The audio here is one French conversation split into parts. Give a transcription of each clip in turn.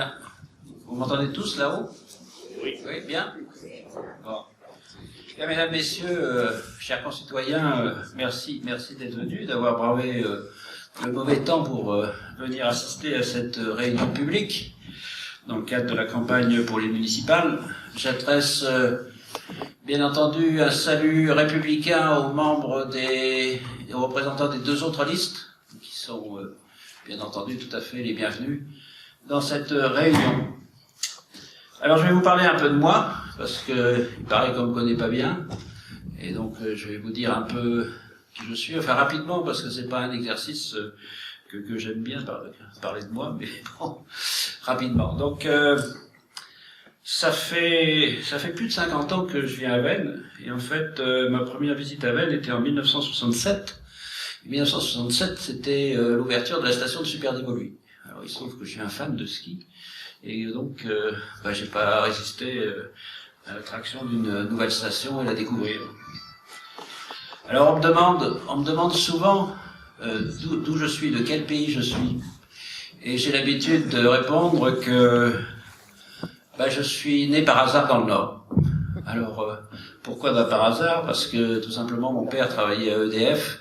Bien. Vous m'entendez tous là-haut? Oui. Oui, bien. Bon. Bien, mesdames, messieurs, chers concitoyens, merci d'être venus, d'avoir bravé le mauvais temps pour venir assister à cette réunion publique dans le cadre de la campagne pour les municipales. J'adresse bien entendu un salut républicain aux membres aux représentants des deux autres listes, qui sont bien entendu tout à fait les bienvenus dans cette réunion. Alors je vais vous parler un peu de moi, parce que il paraît qu'on me connaît pas bien, et donc je vais vous dire un peu qui je suis, enfin rapidement, parce que c'est pas un exercice que j'aime bien parler de moi, mais bon, rapidement. Donc ça fait plus de 50 ans que je viens à Veynes, et en fait ma première visite à Veynes était en 1967. 1967, c'était l'ouverture de la station de Super Dévoluy. Alors il se trouve que je suis un fan de ski, et donc j'ai pas résisté à l'attraction d'une nouvelle station et la découvrir. Alors on me demande souvent d'où je suis, de quel pays je suis, et j'ai l'habitude de répondre que je suis né par hasard dans le Nord. Alors pourquoi par hasard? Parce que tout simplement mon père travaillait à EDF,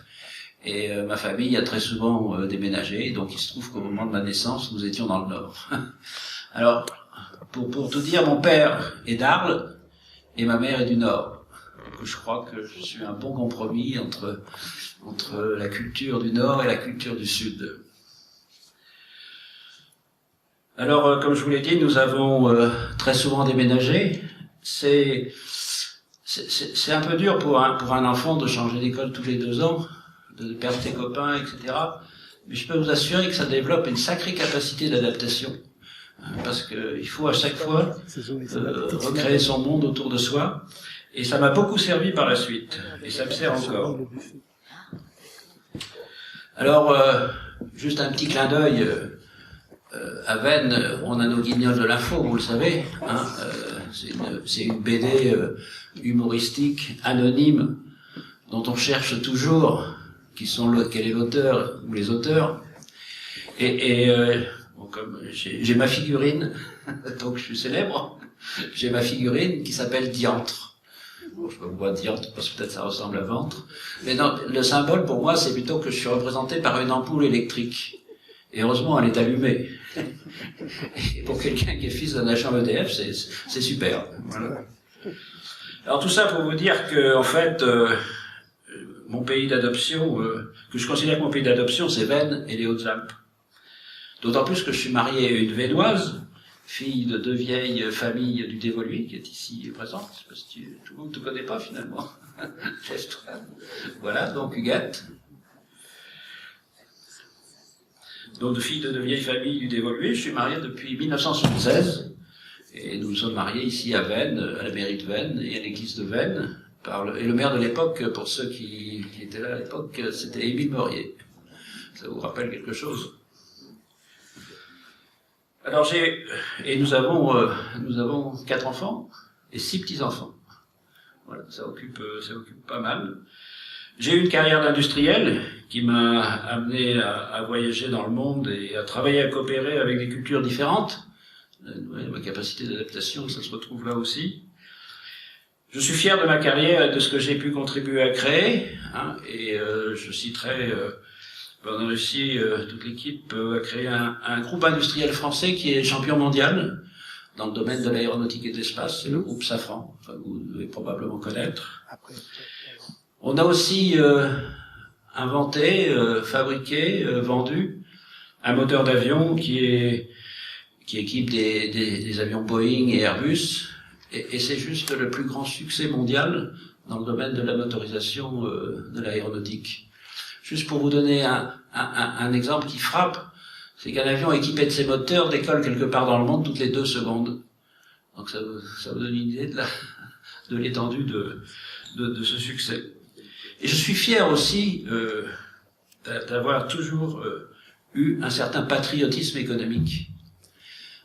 et ma famille a très souvent déménagé, donc il se trouve qu'au moment de ma naissance, nous étions dans le Nord. Alors, pour tout dire, mon père est d'Arles, et ma mère est du Nord. Donc je crois que je suis un bon compromis entre la culture du Nord et la culture du Sud. Alors, comme je vous l'ai dit, nous avons très souvent déménagé. C'est un peu dur pour un enfant de changer d'école tous les 2 ans, de perdre ses copains, etc. Mais je peux vous assurer que ça développe une sacrée capacité d'adaptation, parce qu'il faut à chaque fois recréer son monde autour de soi, et ça m'a beaucoup servi par la suite, et ça me sert encore. Alors, juste un petit clin d'œil, à Veynes, on a nos Guignols de l'info, vous le savez, hein, c'est une BD humoristique, anonyme, dont on cherche toujours quel est l'auteur ou les auteurs. Bon, comme j'ai ma figurine, donc je suis célèbre, j'ai ma figurine qui s'appelle Diantre. Bon, je peux voir Diantre parce que peut-être ça ressemble à ventre. Mais non, le symbole pour moi, c'est plutôt que je suis représenté par une ampoule électrique. Et heureusement, elle est allumée. Et pour quelqu'un qui est fils d'un agent EDF, c'est super. Voilà. Alors tout ça pour vous dire que, en fait, mon pays d'adoption, que je considère que mon pays d'adoption, c'est Veynes et les Hautes-Alpes. D'autant plus que je suis marié à une Veynoise, fille de 2 vieilles familles du Dévoluy, qui est ici présente, parce que tout le monde ne te connaît pas finalement. Voilà, donc Huguette. Donc de fille de 2 vieilles familles du Dévoluy, je suis marié depuis 1976, et nous sommes mariés ici à Veynes, à la mairie de Veynes et à l'église de Veynes. Et le maire de l'époque, pour ceux qui étaient là à l'époque, c'était Émile Morier. Ça vous rappelle quelque chose? Alors nous avons 4 enfants et 6 petits-enfants. Voilà, ça occupe pas mal. J'ai eu une carrière d'industriel qui m'a amené à voyager dans le monde et à travailler, à coopérer avec des cultures différentes. Ma capacité d'adaptation, ça se retrouve là aussi. Je suis fier de ma carrière et de ce que j'ai pu contribuer à créer, hein, et je citerai, on a réussi, toute l'équipe, à créer un groupe industriel français qui est champion mondial dans le domaine de l'aéronautique et de l'espace, c'est le groupe Safran, enfin, vous devez probablement connaître. On a aussi inventé, fabriqué, vendu un moteur d'avion qui équipe des avions Boeing et Airbus, et c'est juste le plus grand succès mondial dans le domaine de la motorisation de l'aéronautique. Juste pour vous donner un exemple qui frappe, c'est qu'un avion équipé de ces moteurs décolle quelque part dans le monde toutes les 2 secondes. Donc ça vous donne une idée de l'étendue de ce succès. Et je suis fier aussi d'avoir toujours eu un certain patriotisme économique.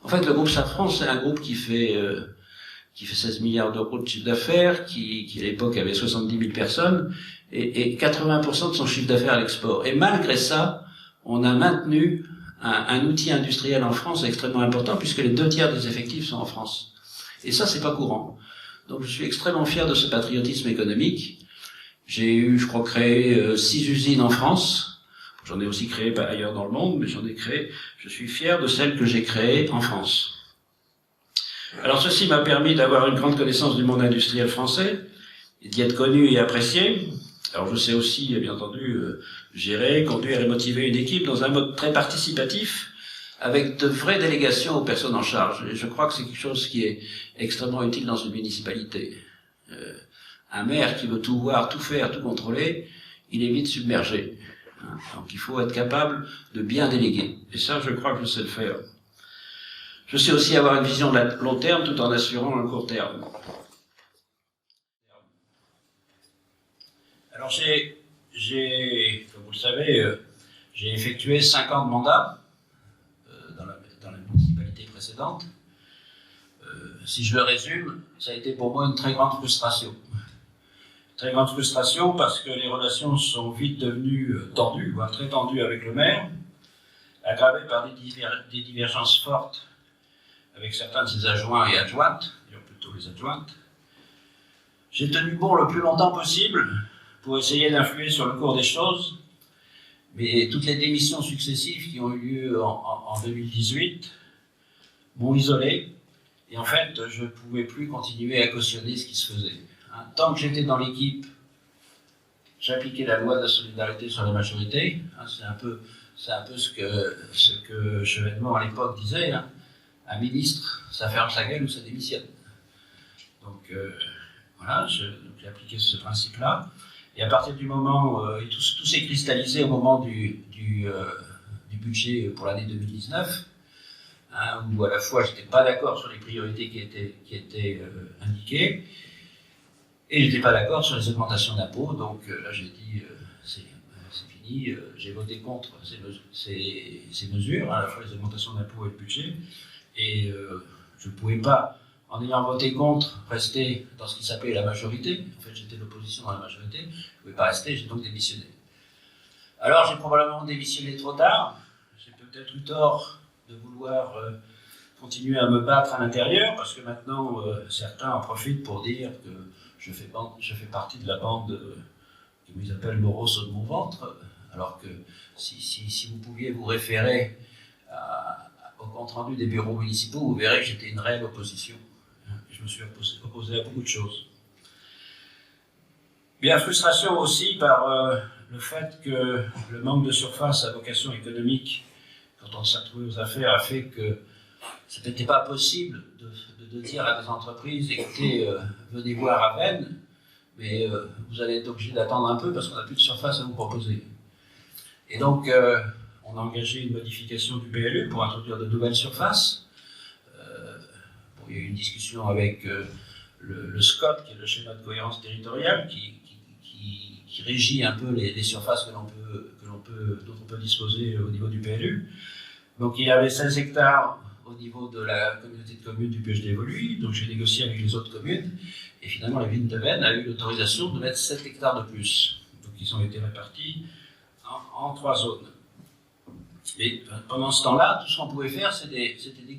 En fait, le groupe Safran, c'est un groupe qui fait 16 milliards d'euros de chiffre d'affaires, qui à l'époque avait 70 000 personnes, et 80% de son chiffre d'affaires à l'export. Et malgré ça, on a maintenu un outil industriel en France extrêmement important, puisque les 2/3 des effectifs sont en France. Et ça, c'est pas courant. Donc je suis extrêmement fier de ce patriotisme économique. J'ai eu, je crois, créé 6 usines en France. J'en ai aussi créé ailleurs dans le monde, mais j'en ai créé. Je suis fier de celles que j'ai créées en France. Alors ceci m'a permis d'avoir une grande connaissance du monde industriel français, et d'y être connu et apprécié. Alors je sais aussi, bien entendu, gérer, conduire et motiver une équipe dans un mode très participatif, avec de vraies délégations aux personnes en charge. Et je crois que c'est quelque chose qui est extrêmement utile dans une municipalité. Un maire qui veut tout voir, tout faire, tout contrôler, il est vite submergé. Donc il faut être capable de bien déléguer. Et ça, je crois que je sais le faire. Je sais aussi avoir une vision de long terme tout en assurant un court terme. Alors comme vous le savez, j'ai effectué 50 mandats dans la municipalité précédente. Si je le résume, ça a été pour moi une très grande frustration. Très grande frustration parce que les relations sont vite devenues tendues, voire très tendues avec le maire, aggravées par des divergences fortes avec certains de ses adjoints et adjointes, d'ailleurs plutôt les adjointes. J'ai tenu bon le plus longtemps possible pour essayer d'influer sur le cours des choses, mais toutes les démissions successives qui ont eu lieu en 2018 m'ont isolé, et en fait, je ne pouvais plus continuer à cautionner ce qui se faisait. Tant que j'étais dans l'équipe, j'appliquais la loi de la solidarité sur la majorité. C'est un peu ce que Chevènement à l'époque disait. Un ministre, ça ferme sa gueule ou ça démissionne. Donc voilà, j'ai appliqué ce principe-là. Et à partir du moment, et tout s'est cristallisé au moment du budget pour l'année 2019, où à la fois j'étais pas d'accord sur les priorités qui étaient indiquées, et j'étais pas d'accord sur les augmentations d'impôts. Donc là j'ai dit c'est fini, j'ai voté contre ces mesures, à la fois les augmentations d'impôts et le budget. Et je ne pouvais pas, en ayant voté contre, rester dans ce qui s'appelait la majorité. En fait, j'étais l'opposition dans la majorité. Je ne pouvais pas rester, j'ai donc démissionné. Alors, j'ai probablement démissionné trop tard. J'ai peut-être eu tort de vouloir continuer à me battre à l'intérieur, parce que maintenant, certains en profitent pour dire que je fais partie de la bande qu'ils appellent Moreau saut de mon ventre, alors que si vous pouviez vous référer au compte-rendu des bureaux municipaux, vous verrez que j'étais une réelle opposition. Je me suis opposé à beaucoup de choses. Bien, frustration aussi par le fait que le manque de surface à vocation économique, quand on s'est retrouvé aux affaires, a fait que ce n'était pas possible de dire à des entreprises, écoutez, venez voir à Vennes, mais vous allez être obligé d'attendre un peu parce qu'on n'a plus de surface à vous proposer. Et donc, on a engagé une modification du PLU pour introduire de nouvelles surfaces. Bon, il y a eu une discussion avec le SCOT, qui est le schéma de cohérence territoriale, qui régit un peu les surfaces dont on peut disposer au niveau du PLU. Donc il y avait 16 hectares au niveau de la communauté de communes du PHD-Voluy, donc j'ai négocié avec les autres communes, et finalement la ville de Vennes a eu l'autorisation de mettre 7 hectares de plus. Donc ils ont été répartis en 3 zones. Mais pendant ce temps-là, tout ce qu'on pouvait faire, c'était des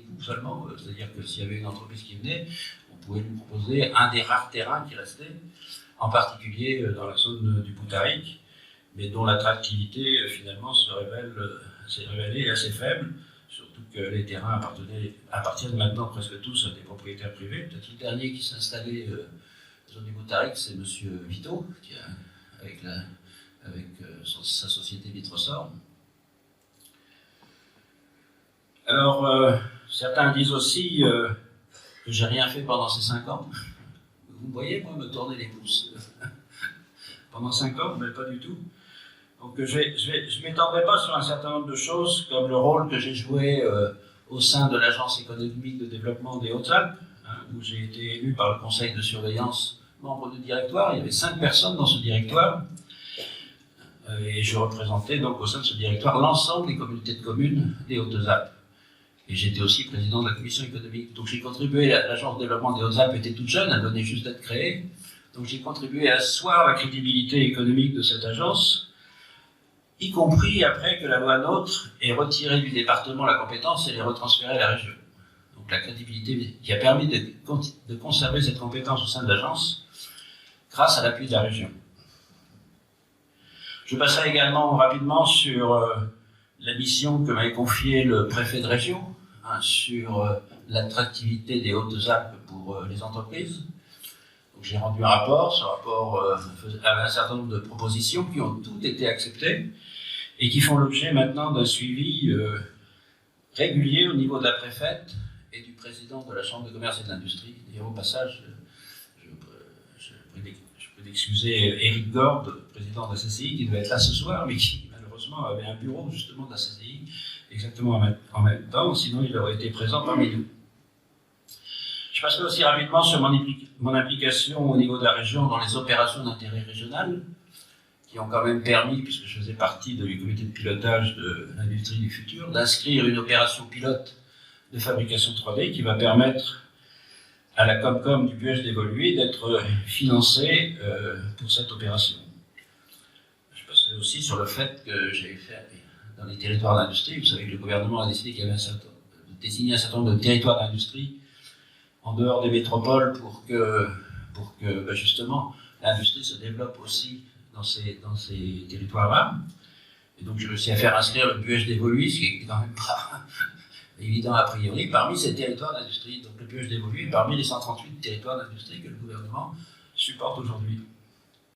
coûts seulement. C'est-à-dire que s'il y avait une entreprise qui venait, on pouvait lui proposer un des rares terrains qui restaient, en particulier dans la zone du Boutaric, mais dont l'attractivité finalement s'est révélée assez faible, surtout que les terrains appartiennent maintenant presque tous à des propriétaires privés. Peut-être le dernier qui s'est installé dans la zone du Boutaric, c'est M. Vito, qui a, avec sa société Vitrosor. Alors, certains disent aussi que j'ai rien fait pendant ces 5 ans. Vous voyez, moi, me tourner les pouces. Pendant 5 ans, mais pas du tout. Donc, je ne m'étendrai pas sur un certain nombre de choses, comme le rôle que j'ai joué au sein de l'Agence économique de développement des Hautes-Alpes, où j'ai été élu par le conseil de surveillance, membre du directoire. Il y avait 5 personnes dans ce directoire. Et je représentais donc au sein de ce directoire l'ensemble des communautés de communes des Hautes-Alpes. Et j'étais aussi président de la commission économique. Donc j'ai contribué, l'agence de développement des Hautes-Alpes était toute jeune, elle venait juste d'être créée. Donc j'ai contribué à asseoir la crédibilité économique de cette agence, y compris après que la loi NOTRe ait retiré du département la compétence et l'ait retransférée à la région. Donc la crédibilité qui a permis de conserver cette compétence au sein de l'agence grâce à l'appui de la région. Je passerai également rapidement sur la mission que m'avait confiée le préfet de région sur l'attractivité des Hautes-Alpes pour les entreprises. J'ai rendu un rapport, ce rapport avait un certain nombre de propositions qui ont toutes été acceptées et qui font l'objet maintenant d'un suivi régulier au niveau de la préfète et du président de la Chambre de commerce et de l'industrie. D'ailleurs, au passage, je prie d'excuser Éric Gorde, président de la CCI, qui devait être là ce soir, mais qui malheureusement avait un bureau justement de la CCI exactement en même temps, sinon il aurait été présent parmi nous. Je passerai aussi rapidement sur mon implication au niveau de la région dans les opérations d'intérêt régional, qui ont quand même permis, puisque je faisais partie du comité de pilotage de l'industrie du futur, d'inscrire une opération pilote de fabrication 3D qui va permettre à la Comcom du Buech d'évoluer, d'être financée pour cette opération. Je passerai aussi sur le fait que j'avais fait dans les territoires d'industrie, vous savez que le gouvernement a décidé qu'il y avait de désigner un certain nombre de territoires d'industrie en dehors des métropoles pour que justement l'industrie se développe aussi dans ces territoires-là. Et donc j'ai réussi à faire inscrire le Buech d'Évoluy, ce qui est quand même pas évident a priori, parmi ces territoires d'industrie. Donc le Buech d'Évoluy est parmi les 138 territoires d'industrie que le gouvernement supporte aujourd'hui.